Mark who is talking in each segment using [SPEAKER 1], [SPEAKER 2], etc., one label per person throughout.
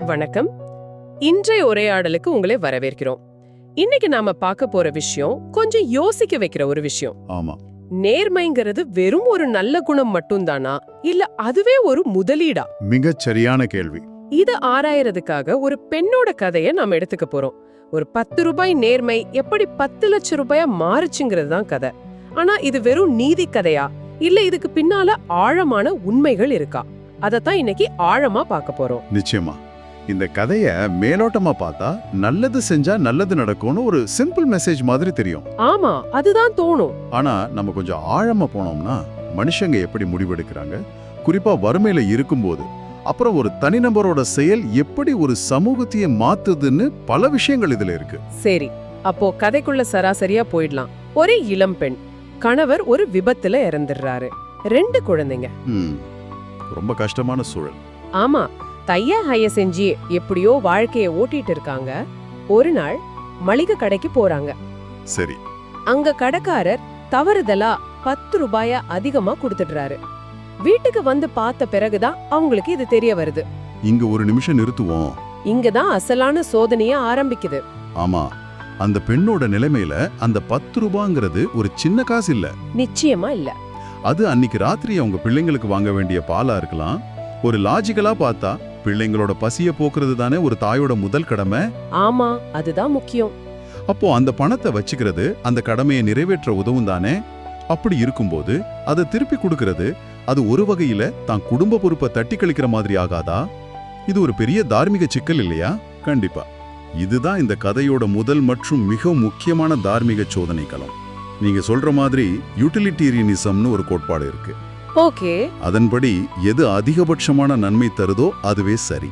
[SPEAKER 1] வணக்கம். இன்றைய உரையாடலுக்கு உங்களை வரவேற்கிறோம். இன்னைக்கு நாம பார்க்க போற விஷயம் கொஞ்சம் யோசிக்க வைக்கிற ஒரு விஷயம்.
[SPEAKER 2] ஆமா.
[SPEAKER 1] நேர்மைங்கிறது வெறும் ஒரு நல்ல குணம் மட்டும்தானா, இல்ல அதுவே ஒரு முதலீடா?
[SPEAKER 2] மிகச் சரியான கேள்வி.
[SPEAKER 1] இது ஆராயறதுக்காக ஒரு பெண்ணோட கதையை நாம எடுத்துக்க போறோம். ஒரு 10 ரூபாய் நேர்மை எப்படி 10 லட்சம் ரூபாயா மாறுச்சுங்கிறது தான் கதை. ஆனா இது வெறும் நீதி கதையா, இல்ல இதுக்கு பின்னால ஆழமான உண்மைகள் இருக்கா? அதத்தான் இன்னைக்கு ஆழமா பார்க்க போறோம்.
[SPEAKER 2] நிச்சயமா. இந்த கதைய மேலோட்டமா பார்த்தா நல்லது செஞ்சா நல்லது நடக்கும்னு ஒரு சிம்பிள் மெசேஜ் மாதிரி தெரியும்.
[SPEAKER 1] ஆமா, அதுதான் தோணும்.
[SPEAKER 2] ஆனா நம்ம கொஞ்சம் ஆழமா போனோம்னா மனுஷங்க எப்படி முடிவெடுக்கிறாங்க, குறிப்பா வறுமையில இருக்கும்போது, அப்புறம் ஒரு தனிநபரோட செயல் எப்படி ஒரு சமூகத்தையே மாத்துதுன்னு பல விஷயங்கள் இதுல இருக்கு.
[SPEAKER 1] சரி, அப்போ கதைக்குள்ள சராசரியா போயிடலாம். ஒரு இளம் பெண், கணவர் ஒரு விபத்துல இறந்துடுறாரு. 2 குழந்தைங்க.
[SPEAKER 2] ரொம்ப கஷ்டமான சூழல்.
[SPEAKER 1] ஆமா, தைய செஞ்சு எப்படியோ வாழ்க்கைய ஓட்டிட்டு இருக்காங்க. ஒரு நாள் மளிகை கடைக்கு போறாங்க.
[SPEAKER 2] சரி.
[SPEAKER 1] அங்க கடைக்காரர் தவறுதலா 10 ரூபாய அதிகமா கொடுத்துடுறாரு. வீட்டுக்கு வந்து பார்த்த பிறகுதான் அவங்களுக்கு இது தெரிய வருது.
[SPEAKER 2] இங்க ஒரு நிமிஷம் நிறுத்துவோம்.
[SPEAKER 1] இங்கதான் அசலான சோதனைய ஆரம்பிக்குது.
[SPEAKER 2] ஆமா, அந்த பெண்ணோட நிலைமையில அந்த 10 ரூபாங்கிறது ஒரு சின்ன காசு இல்ல.
[SPEAKER 1] நிச்சயமா இல்ல.
[SPEAKER 2] அது அன்னைக்கு ராத்திரி அவங்க பிள்ளைங்களுக்கு வாங்க வேண்டிய பாலா இருக்கலாம். ஒரு லாஜிக்கலா பார்த்தா பிள்ளைங்களோட பசிய போக்குறது தானே ஒரு தாயோட முதல் கடமை.
[SPEAKER 1] ஆமா, அதுதான் முக்கியம்.
[SPEAKER 2] அப்போ அந்த பணத்தை வச்சுக்கிறது அந்த கடமையை நிறைவேற்ற உதவும் தானே. அப்படி இருக்கும்போது அதை திருப்பி கொடுக்கறது, அது ஒரு வகையில தான் குடும்ப பொறுப்பை தட்டி கழிக்கிற மாதிரி ஆகாதா? இது ஒரு பெரிய தார்மீக சிக்கல் இல்லையா? கண்டிப்பா. இதுதான் இந்த கதையோட முதல் மற்றும் மிக முக்கியமான தார்மீக சோதனை களம். நீங்க சொல்ற மாதிரி யூட்டிலிட்டேரியனிசம்னு ஒரு கோட்பாடு இருக்கு.
[SPEAKER 1] ஓகே.
[SPEAKER 2] அதன்படி எது அதிகபட்சமான நன்மை தருதோ அதுவே சரி.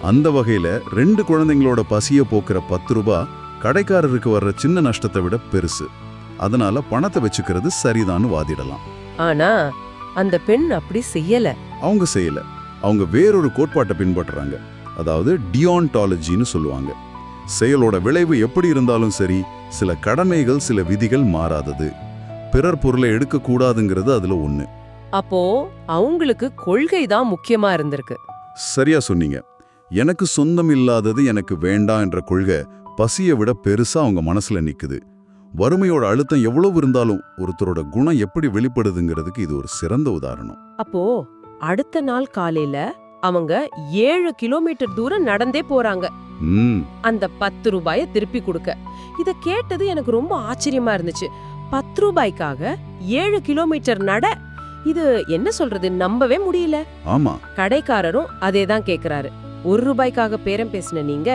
[SPEAKER 2] அந்த வகையில 2 குழந்தைங்களோட பசிய போக்குற 10 ரூபாய் கடைக்காரருக்கு வர்ற சின்ன நஷ்டத்தை விட பெருசு. அதனால பணத்தை வச்சுக்கிறது சரிதான்னு வாதிடலாம்.
[SPEAKER 1] ஆனா அந்த பெண் அப்படி செய்யல.
[SPEAKER 2] அவங்க செய்யல. அவங்க வேறொரு கோட்பாட்டை பின்பற்றுறாங்க. அதாவது டியான்டாலஜின்னு சொல்லுவாங்க. செயலோட விளைவு எப்படி இருந்தாலும் சரி, சில கடமைகள் சில விதிகள் மாறாதது. பிறர் பொருளை எடுக்க கூடாதுங்கிறது அதுல ஒண்ணு.
[SPEAKER 1] அப்போ அவங்களுக்கு கொள்கை தான் முக்கியமா இருந்திருக்கு.
[SPEAKER 2] சரியா சொன்னீங்க. எனக்கு சொந்தம் இல்லாதது எனக்கு வேண்டாம் என்ற கொள்கை பசியை விட பெருசா அவங்க மனசுல நிக்குது. வறுமையோட அழுத்தம் எவ்வளவு இருந்தாலும் ஒருத்தரோட குணம் எப்படி வெளிப்படுதுங்கிறதுக்கு இது ஒரு சிறந்த உதாரணம்.
[SPEAKER 1] அப்போ அடுத்த நாள் காலையில அவங்க 7 கிலோமீட்டர் தூரம் நடந்தே போறாங்க அந்த 10 ரூபாய திருப்பி கொடுக்க. இத கேட்டது எனக்கு ரொம்ப ஆச்சரியமா இருந்துச்சு. 10 ரூபாய்க்காக 7 கிலோமீட்டர் நட, இது என்ன சொல்றது, நம்பவே முடியல.
[SPEAKER 2] ஆமா.
[SPEAKER 1] கடைக்காரரும் அதேதான் கேக்குறாரு. 1 ரூபாய்க்காக பேரம் பேசின நீங்க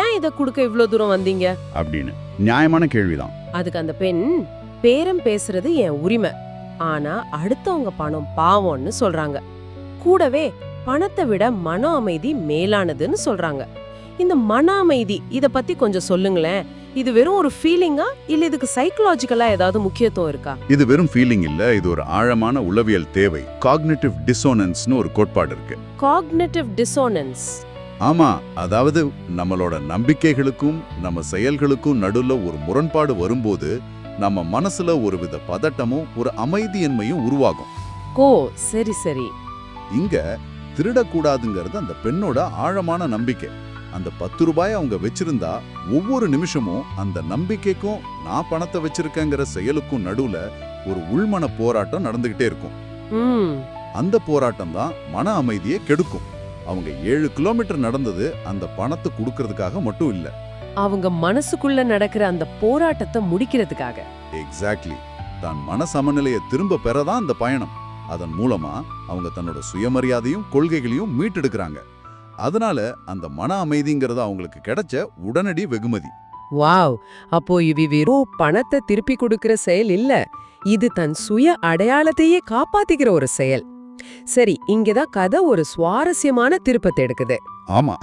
[SPEAKER 1] ஏன் இத குடுக்க இவ்ளோ தூரம் வந்தீங்க
[SPEAKER 2] அப்படின்னு நியாயமான கேள்விதான்.
[SPEAKER 1] அதுக்கு அந்த பெண், பேரம் பேசுறது என் உரிமை, ஆனா அடுத்தவங்க பணம் பாவம்னு சொல்றாங்க. கூடவே பணத்தை விட மன அமைதி மேலானதுன்னு சொல்றாங்க. இந்த மன அமைதி இத பத்தி கொஞ்சம் சொல்லுங்களேன். இது வெறும் ஒரு ஃபீலிங்கா, இல்ல இதுக்கு சைக்கலாஜிக்கலா ஏதாவது முக்கியத்துவம் இருக்கா?
[SPEAKER 2] இது வெறும் ஃபீலிங் இல்ல, இது ஒரு ஆழமான உளவியல் தேவை. காக்னிட்டிவ் டிசோனன்ஸ்னு ஒரு கோட்பாடு இருக்கு.
[SPEAKER 1] Cognitive dissonance?
[SPEAKER 2] ஆமா, அதாவது நம்மளோட நம்பிக்கைகளுக்கும் நம்ம செயல்களுக்கும் நடுவுல ஒரு முரண்பாடு வரும்போது நம்ம மனசுல ஒருவித பதட்டமும் ஒரு அமைதியின்மையும் உருவாகும்.
[SPEAKER 1] ஓ, சரி சரி.
[SPEAKER 2] இங்க திருடக்கூடாதுங்கிறது அந்த பெண்ணோட ஆழமான நம்பிக்கை. அந்த 10 ரூபாய் அவங்க வச்சிருந்தா ஒவ்வொரு நிமிஷமும் அந்த நம்பிக்கைக்கும் நான் பணத்தை வச்சிருக்கேங்கிற செயலுக்கும் நடுவுல ஒரு உள்மன போராட்டம் நடந்துகிட்டே இருக்கும். அந்த போராட்டம் தான் மன அமைதியை கெடுக்கும். அவங்க 7 கிலோமீட்டர் நடந்தது அந்த பணத்தை கொடுக்கறதுக்காக மட்டும் இல்ல,
[SPEAKER 1] அவங்க மனசுக்குள்ள நடக்கிற அந்த போராட்டத்தை முடிக்கிறதுக்காக.
[SPEAKER 2] எக்ஸாக்ட்லி. தான் மன சமநிலையை திரும்ப பெறதான் அந்த பயணம். அதன் மூலமா அவங்க தன்னோட சுயமரியாதையும் கொள்கைகளையும் மீட்டெடுக்கிறாங்க. அதனால அந்த மன அமைதிங்கிறது அவங்களுக்கு கிடைச்ச உடனடி வெகுமதி.
[SPEAKER 1] வாவ்! அப்போ இது வெறும் பணத்தை திருப்பி கொடுக்கிற செயல் இல்ல, இது தன் சுய அடையாளத்தையே காப்பாத்திக்கிற ஒரு செயல். சரி, இங்கதான் கதை ஒரு சுவாரஸ்யமான திருப்பத்தை எடுக்குது.
[SPEAKER 2] ஆமா.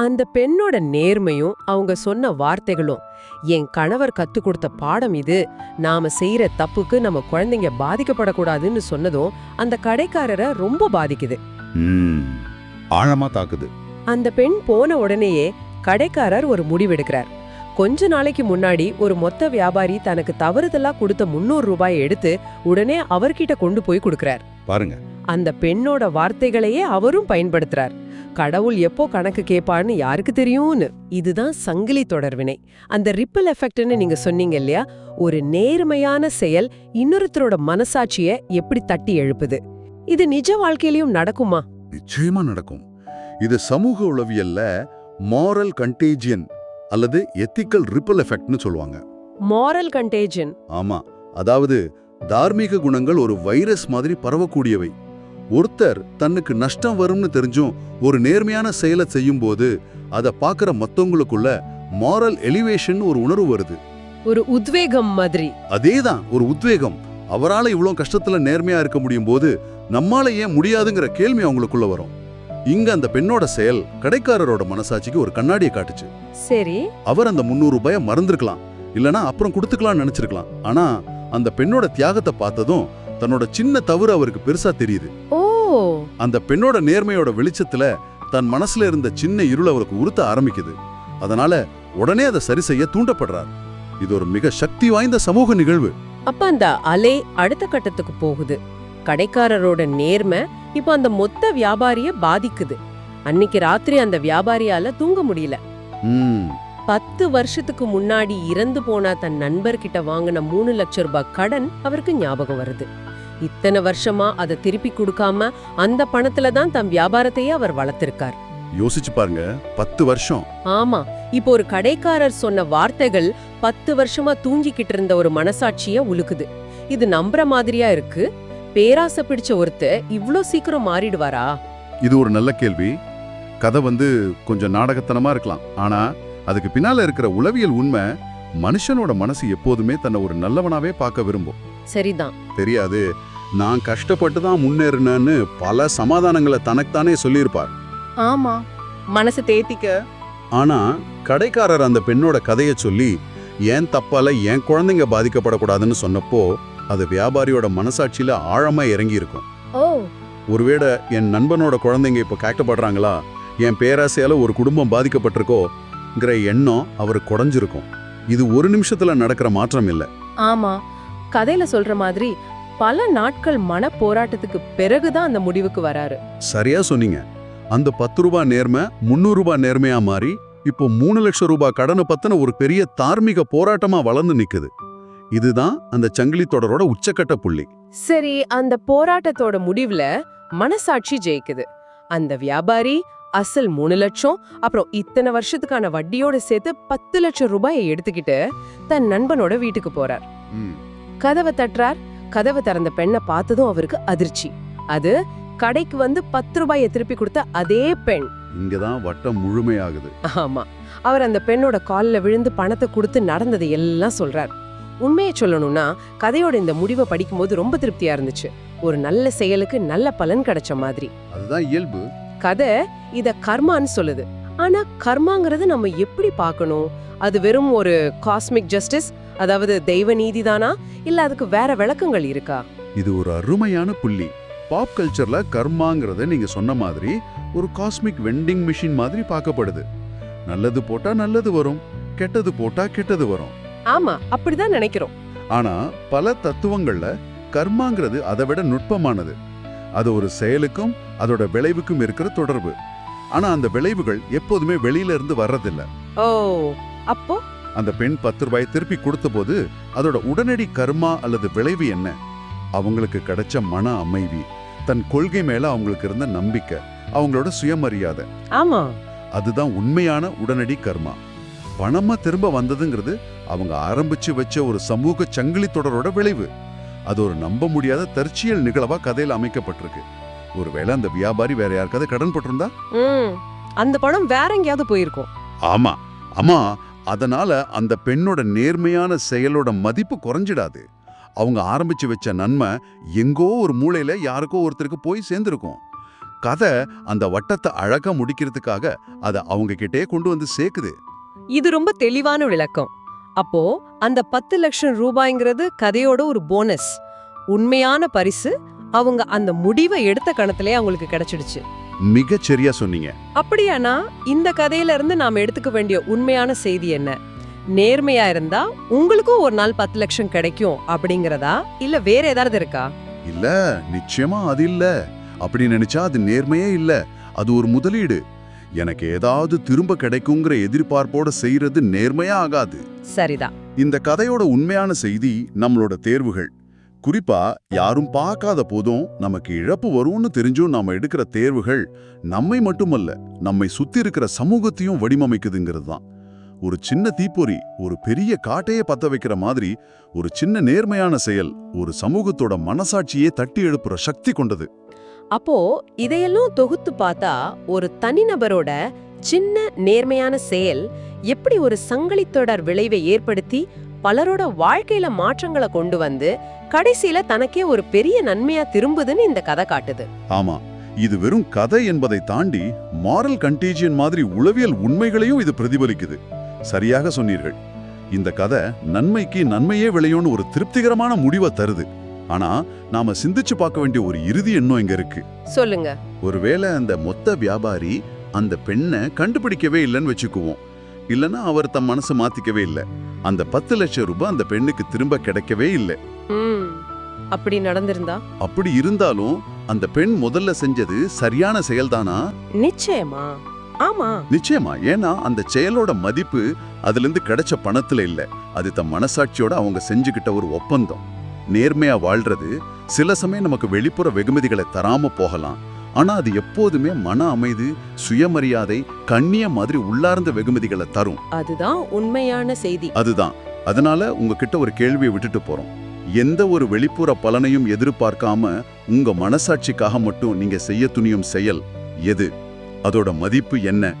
[SPEAKER 1] அந்த பெண்ணோட நேர்மையும் அவங்க சொன்ன வார்த்தைகளும், என் கணவர் கத்து கொடுத்த பாடம் இது, நாம செய்யற தப்புக்கு நம்ம குழந்தைங்க பாதிக்கப்படக்கூடாதுன்னு சொன்னதும் அந்த கடைக்காரரை ரொம்ப பாதிக்குது.
[SPEAKER 2] ஆழமா தாக்குது.
[SPEAKER 1] அந்த பெண் போன உடனேயே கடைக்காரர் ஒரு முடிவெடுக்கிறார். கொஞ்ச நாளைக்கு முன்னாடி ஒரு மொத்த வியாபாரி தனக்கு தவறுதலா கொடுத்த 300 ரூபாயை எடுத்து உடனே அவர்கிட்ட கொண்டு போய் கொடுக்கிறார்.
[SPEAKER 2] பாருங்க,
[SPEAKER 1] அந்த பெண்ணோட வார்த்தைகளையே அவரும் பயன்படுத்துறார். கடவுள் எப்போ கணக்கு கேட்பான்னு யாருக்கு தெரியும்னு. இதுதான் சங்கிலி தொடர்வினை. அந்த ரிப்பிள் எஃபெக்ட்னு நீங்க சொன்னீங்க இல்லையா, ஒரு நேர்மையான செயல் இன்னொருத்தரோட மனசாட்சிய எப்படி தட்டி எழுப்புது. இது நிஜ வாழ்க்கையிலயும் நடக்குமா?
[SPEAKER 2] நிச்சயமா நடக்கும். இது சமூக உளவியல்ல மாரல் கண்டேஜியன் அல்லது எத்திக்கல் ரிப்பிள் எஃபெக்ட்னு சொல்லுவாங்க.
[SPEAKER 1] மாரல் கண்டேஜன்.
[SPEAKER 2] ஆமா, அதாவது தார்மீக குணங்கள் ஒரு வைரஸ் மாதிரி பரவக்கூடியவை. ஒருத்தர் தன்னுக்கு நஷ்டம் வரும்னு தெரிஞ்சும் ஒரு நேர்மையான செயலை செய்யும்போது அதை பார்க்குற மத்தவங்களுக்குள்ள மாரல் எலிவேஷன் ஒரு உணர்வு வருது.
[SPEAKER 1] ஒரு உத்வேகம் மாதிரி.
[SPEAKER 2] அதேதான், ஒரு உத்வேகம். அவரால இவ்வளோ கஷ்டத்துல நேர்மையா இருக்க முடியும் போது நம்மால ஏன் முடியாதுங்கிற கேள்வி அவங்களுக்குள்ள வரும். இங்க அந்த பெண்ணோட செயல் கடைக்காரரோட மனசாட்சிக்கு ஒரு கண்ணாடியை காட்டுச்சு.
[SPEAKER 1] சரி.
[SPEAKER 2] அவர் அந்த 300 ரூபாயை மறந்துருக்கலாம், இல்லனா அப்புறம் கொடுத்துக்கலாம்னு நினைச்சிருக்கலாம். ஆனா அந்த பெண்ணோட தியாகத்தை பார்த்ததும் தன்னோட சின்ன தவறு அவருக்கு பெருசா தெரியுது.
[SPEAKER 1] ஓ.
[SPEAKER 2] அந்த பெண்ணோட நேர்மையோட வெளிச்சத்துல தன் மனசுல இருந்த சின்ன இருள் அவருக்கு உறுத்த ஆரம்பிக்குது. அதனால உடனே அதை சரி செய்ய தூண்டப்படுறார். இது ஒரு மிக சக்தி வாய்ந்த சமூக நிகழ்வு.
[SPEAKER 1] அப்ப அந்த அலை அடுத்த கட்டத்துக்கு போகுது. கடைக்காரரோட நேர்மை இப்ப அந்த மொத்த வியாபாரிய பாதிக்குது. அன்னைக்கு ராத்திரி அந்த வியாபாரியால தூங்க முடியல. 10 வருஷத்துக்கு முன்னாடி இறந்து போனா தன் நண்பர்கிட்ட வாங்கின 3 லட்சம் ரூபாய் கடன் அவருக்கு ஞாபகம் வருது. இத்தனை வருஷமா அதை திருப்பி கொடுக்காம அந்த பணத்துல தான் தன் வியாபாரத்தையே அவர் வளர்த்திருக்கார்.
[SPEAKER 2] யோசிச்சு பாருங்க, 10 வருஷம்.
[SPEAKER 1] ஆமா, இப்போ ஒரு கடைக்காரர் சொன்ன வார்த்தைகள் 10 வருஷமா தூங்கிக்கிட்டு இருந்த ஒரு மனசாட்சிய உலுக்குது. இது நம்புற மாதிரியா இருக்கு. பேராசை பிடிச்ச ஒருத்தர் இவ்ளோ சீக்கிரம் மாறிடுவாரா?
[SPEAKER 2] இது ஒரு நல்ல கேள்வி. கதை கொஞ்சம் நாடகத்தனமா இருக்கலாம், ஆனா அதுக்கு பின்னால இருக்கிற உளவியல் உண்மை மனுஷனோட மனசு எப்போதுமே தன்னை ஒரு நல்லவனாவே பார்க்க விரும்பும்.
[SPEAKER 1] சரிதான்.
[SPEAKER 2] தெரியாது, நான் கஷ்டப்பட்டு தான் முன்னேறினேன்னு பல சமாதானங்களை தனக்குத்தானே சொல்லியிருப்பார்.
[SPEAKER 1] ஆமா, மனசு தேத்திக்க.
[SPEAKER 2] ஆனா கடைக்காரர் அந்த பெண்ணோட கதையை சொல்லி ஏன் தப்பால என் குழந்தைங்க பாதிக்கப்படக்கூடாதுன்னு சொன்னப்போ அது வியாபாரியோட மனசாட்சியில ஆழமா இறங்கி இருக்கும்.
[SPEAKER 1] ஓ.
[SPEAKER 2] ஒருவேளை என் நண்பனோட குழந்தைங்க இப்ப கஷ்டப்படுறாங்களா, என் பேராசையால ஒரு குடும்பம் பாதிக்கப்பட்டிருக்கோங்கிற எண்ணம் அவருக்கு குறைஞ்சிருக்கும். இது ஒரு நிமிஷத்துல நடக்கிற மாற்றம் இல்ல.
[SPEAKER 1] ஆமா, கதையில சொல்ற மாதிரி பல நாட்கள் மன போராட்டத்துக்கு பிறகுதான் அந்த முடிவுக்கு வராரு.
[SPEAKER 2] சரியா சொன்னீங்க. அந்த 10 ரூபாய் நேர்மை 300 ரூபாய் நேர்மையா மாறி இப்போ 3 லட்சம் ரூபாய் கடனை பத்தின ஒரு பெரிய தார்மீக போராட்டமா வளர்ந்து நிக்குது. இதுதான் அந்த சங்கிலி தொடரோட உச்சக்கட்ட புள்ளி.
[SPEAKER 1] சரி, அந்த போராட்டத்தோட முடிவுல மனசாட்சி ஜெயிக்குது. அந்த வியாபாரி அசல் 3 லட்சம் அப்புறம் இத்தனை வருஷத்துக்கான வட்டியோட சேர்த்து 10 லட்சம் ரூபாயை எடுத்துக்கிட்டு தன் நண்பனோட வீட்டுக்கு போறார். கதவை தட்டுறார். கதவை திறந்த பெண்ணை பார்த்ததும் அவருக்கு அதிர்ச்சி. அது கடைக்கு 10 ரூபாயை திருப்பி கொடுத்த அதே பெண்.
[SPEAKER 2] இங்கதான் வட்டம் முழுமையாகுது.
[SPEAKER 1] ஆமா, அவர் அந்த பெண்ணோட கால்ல விழுந்து பணத்தை கொடுத்து நடந்ததை எல்லாம் சொல்றார். உண்மையை சொல்லணும்னா கதையோட இந்த முடிவை படிக்கும்போது ரொம்ப திருப்தியா இருந்துச்சு. ஒரு நல்ல செயலுக்கு நல்ல பலன் கிடைச்ச மாதிரி.
[SPEAKER 2] அதுதான் இயல்பு.
[SPEAKER 1] கதை இத கர்மான்னு சொல்லுது. ஆனா கர்மாங்கிறது நம்ம எப்படி பார்க்கணும்? அது வெறும் ஒரு காஸ்மிக் ஜஸ்டிஸ், அதாவது தெய்வ நீதிதானா, இல்ல அதுக்கு வேற விளக்கங்கள் இருக்கா?
[SPEAKER 2] இது ஒரு அருமையான புள்ளி. பாப் கல்ச்சர்ல கர்மாங்கிறத நீங்க சொன்ன மாதிரி ஒரு காஸ்மிக் வெண்டிங் மிஷின் மாதிரி பார்க்கப்படுது. நல்லது போட்டா நல்லது வரும், கெட்டது போட்டா கெட்டது வரும்.
[SPEAKER 1] ஆமா, அப்படிதான் நினைக்கிறோம்.
[SPEAKER 2] ஆனா பல தத்துவங்கள்ல கர்மாங்கிறது அதை விட நுட்பமானது. அது ஒரு செயலுக்கும் அதோட விளைவுக்கும் இருக்கிற தொடர்பு. ஆனா அந்த விளைவுகள் எப்போதுமே வெளியில இருந்து வர்றதில்ல.
[SPEAKER 1] ஓ, அப்போ
[SPEAKER 2] அந்த பெண் 10 ரூபாய் திருப்பி கொடுத்த போது அதோட உடனடி கர்மா அல்லது விளைவு என்ன? அவங்களுக்கு கிடைச்ச மன அமைதி, தன் கொள்கை மேல அவங்களுக்கு இருந்த நம்பிக்கை, அவங்களோட சுயமரியாதை.
[SPEAKER 1] ஆமா,
[SPEAKER 2] அதுதான் உண்மையான உடனடி கர்மா. பணமா திரும்ப வந்ததுங்கிறது அவங்க ஆரம்பிச்சு வச்ச ஒரு சமூக சங்கிலி தொடரோட விளைவு. அது ஒரு நம்ப முடியாத தற்செயல் நிகழ்வா கதையில அமைக்கப்பட்டிருக்கு. ஒருவேளை அந்த வியாபாரி வேற யாருக்காவது கடன் பட்டிருந்தா
[SPEAKER 1] அந்த பணம் வேற எங்கேயாவது போயிருக்கும்.
[SPEAKER 2] ஆமா ஆமா, அதனால அந்த பெண்ணோட நேர்மையான செயலோட மதிப்பு குறைஞ்சிடாது. அவங்க ஆரம்பிச்சு வச்ச நன்மை எங்கோ ஒரு மூலையில யாருக்கோ ஒருத்தருக்கு போய் சேர்ந்திருக்கும். கதை அந்த வட்டத்தை அழகா முடிக்கிறதுக்காக அதை அவங்க கிட்டே கொண்டு வந்து சேர்க்குது.
[SPEAKER 1] இது ரொம்ப தெளிவான விளக்கம். அப்போ அந்த 10 லட்சம் ரூபாய்ங்கிறது கதையோட ஒரு போனஸ். உண்மையான பரிசு அவங்க அந்த முடிவை எடுத்த கணத்திலே அவங்களுக்கு கிடைச்சிடுச்சு.
[SPEAKER 2] மிகச் சரியா சொன்னீங்க.
[SPEAKER 1] அப்படியானா இந்த கதையில இருந்து நாம எடுத்துக்க வேண்டிய உண்மையான செய்தி என்ன? நேர்மையா இருந்தா உங்களுக்கும் ஒரு நாள் 10 லட்சம் கிடைக்கும் அப்படிங்கறதா, இல்ல வேற ஏதாவது இருக்கா?
[SPEAKER 2] இல்ல, நிச்சயமா அது இல்ல. அப்படி நினைச்சா அது நேர்மையே இல்ல. அது ஒரு முதலீடு. எனக்கு ஏதாவது திரும்ப கிடைக்குங்கிற எதிர்பார்ப்போட செய்யறது நேர்மையா ஆகாது.
[SPEAKER 1] சரிதான்.
[SPEAKER 2] இந்த கதையோட உண்மையான செய்தி நம்மளோட தேர்வுகள். குறிப்பா யாரும் பார்க்காத போதும் நமக்கு இழப்பு வரும்னு தெரிஞ்சும் நாம எடுக்கிற தேர்வுகள் நம்மை மட்டுமல்ல, நம்மை சுத்தி இருக்கிற சமூகத்தையும் வடிவமைக்குதுங்கிறது தான். ஒரு சின்ன தீப்பொறி ஒரு பெரிய காட்டையே பத்த வைக்கிற மாதிரி ஒரு சின்ன நேர்மையான செயல் ஒரு சமூகத்தோட மனசாட்சியே தட்டி எழுப்புற சக்தி கொண்டது.
[SPEAKER 1] அப்போ இதையெல்லாம் தொகுத்து பார்த்தா ஒரு தனிநபரோட சின்ன நேர்மையான செயல் எப்படி ஒரு சங்கிலித் தொடர் விளைவை ஏற்படுத்தி பலரோட வாழ்க்கையில மாற்றங்களை கொண்டு வந்து கடைசியில தனக்கே ஒரு பெரிய நன்மையா திரும்புதுன்னு இந்த கதை காட்டுது.
[SPEAKER 2] ஆமா, இது வெறும் கதை என்பதை தாண்டி மாரல் கண்டீஜியன் மாதிரி உளவியல் உண்மைகளையும் இது பிரதிபலிக்குது. சரியாக சொன்னீர்கள். இந்த கதை நன்மைக்கு நன்மையே விளையும்னு ஒரு திருப்திகரமான முடிவை தருது. ஆனா நாம சிந்திச்சு பார்க்க வேண்டிய ஒரு இறுதி எண்ணம் இங்க இருக்கு.
[SPEAKER 1] சொல்லுங்க.
[SPEAKER 2] ஒருவேளை அந்த மொத்த வியாபாரி அந்த பெண்ணை கண்டுபிடிக்கவே இல்லைன்னு வச்சுக்குவோம். இல்லனா அவர் தம் மனசு மாத்திக்கவே இல்லை. அந்த 10 லட்சம் ரூபாய் அந்த பெண்ணுக்கு திரும்ப கிடைக்கவே இல்லை.
[SPEAKER 1] அப்படி நடந்திருந்தா?
[SPEAKER 2] அப்படி இருந்தாலும் அந்த பெண் முதல்ல செஞ்சது சரியான செயல்தானா?
[SPEAKER 1] நிச்சயமா. ஆமா,
[SPEAKER 2] நிச்சயமா. ஏன்னா அந்த செயலோட மதிப்பு அதுல இருந்து கிடைச்ச பணத்துல இல்ல, அது தம் மனசாட்சியோட அவங்க செஞ்சுக்கிட்ட ஒரு ஒப்பந்தம். நேர்மையா வாழ்றது சில சமயம் நமக்கு வெளிப்புற வெகுமதிகளை தராம போகலாம். ஆனா அது எப்போதுமே மன அமைதி, சுயமரியாதை, கண்ணிய மாதிரி உள்ளார்ந்த வெகுமதிகளை தரும்.
[SPEAKER 1] அதுதான் உண்மையான செய்தி.
[SPEAKER 2] அதுதான். அதனால உங்ககிட்ட ஒரு கேள்வியை விட்டுட்டு போறோம். எந்த ஒரு வெளிப்புற பலனையும் எதிர்பார்க்காம உங்க மனசாட்சிக்காக மட்டும் நீங்க செய்ய துணியும் செயல் எது? அதோட மதிப்பு என்ன?